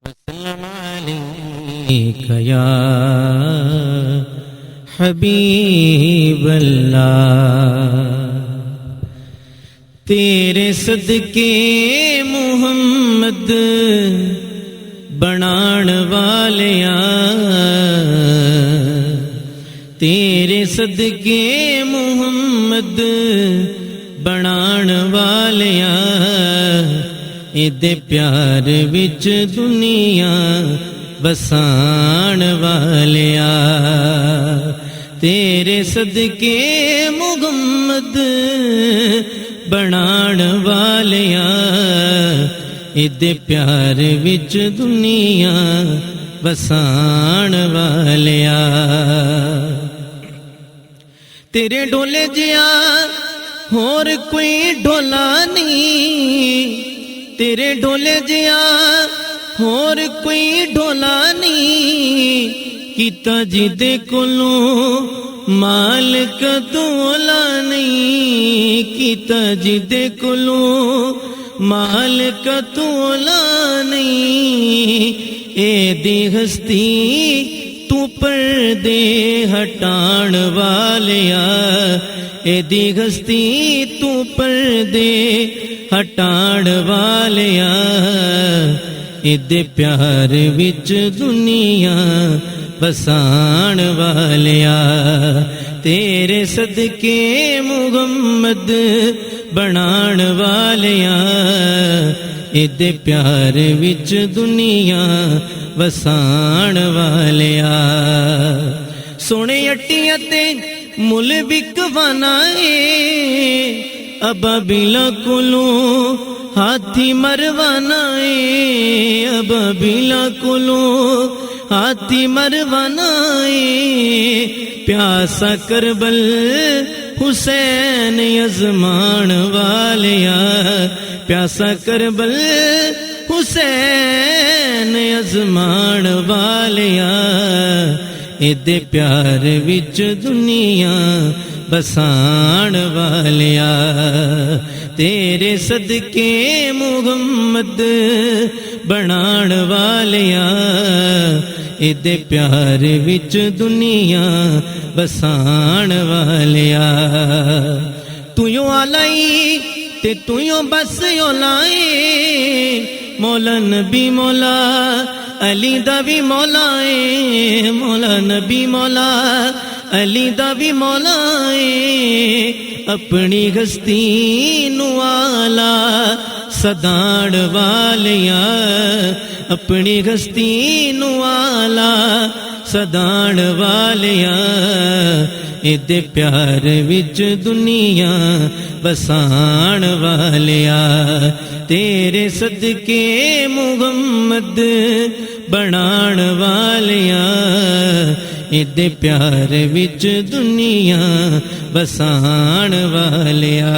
वसल्लम अलैका या हबीबल्लाह। तेरे सदके मुहम्मद बनाण वालिया, तेरे सदके मुहम्मद बनाण वालिया, इदे प्यार विच दुनिया वसाण वालिया। तेरे सदके मुहम्मद बनाण वालिया, इदे प्यार विच दुनिया वसाण वालिया। तेरे डोले जिया होर कोई ढोला नहीं, तेरे डोले जिया होर कोई ढोला नहीं, कीता जिदे कोलों मालिक तोला नहीं, कीता जिदे कोलों मालिक तोला नहीं। एदी हस्ती तू पर्दे हटाण वालिया, एदी हस्ती तू पर्दे हटाण वालिया, इदे प्यार विच दुनिया वसाण वालिया। तेरे सदके मुहम्मद बनाण वालिया, इदे प्यार विच दुनिया वसाण वालिया। सोने अट्टियां ते मुल बिकवाना ए, अबाबिला कोलों हाथी मरवाना ए, अबाबिला कोलों हाथी मरवाना ए। प्यासा करबल हुसैन यजमान वालिया, प्यासा करबल हुसैन यजमान वालिया, इदे प्यार विच दुनिया बसाण वालिया। तेरे सदके मुहम्मद बनाण वालिया, इदे प्यार विच दुनिया बसाण वालिया। तुयो आलाई ते तुयो बस ओलाए, मौला नबी मौला अली दा भी मौला ए, मौला नबी मौला अली दा भी मौला ए। अपनी हस्ती नुआला सदाण वालिया, अपनी हस्ती नुआला सदाण वालिया, इदे प्यार विच दुनिया बसाण वालिया। तेरे सदके मुहम्मद बनाण वालिया, इदे प्यार विच दुनिया बसाण वालिया।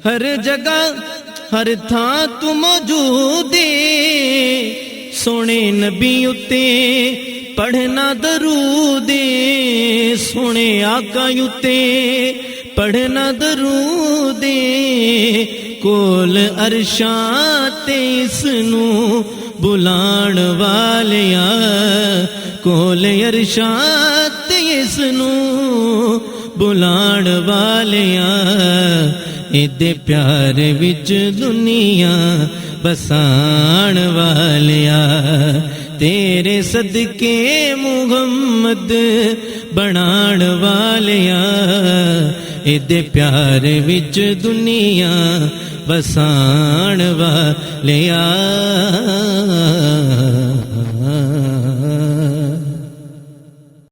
हर जगह हर थां तू मौजूद ए, सोने नबी उते पढ़ना दरूद ए, सोने आका उते पढ़ना दरूद ए। कोल अरशां ते इसनू बुलाण वालिया, कोल अरशां ते इसनू बुलाण वालिया, इदे प्यार विच दुनिया बसाण वालिया। तेरे सदके मुहम्मद बनाण वालिया, इदे प्यार विच दुनिया बसाण वालिया।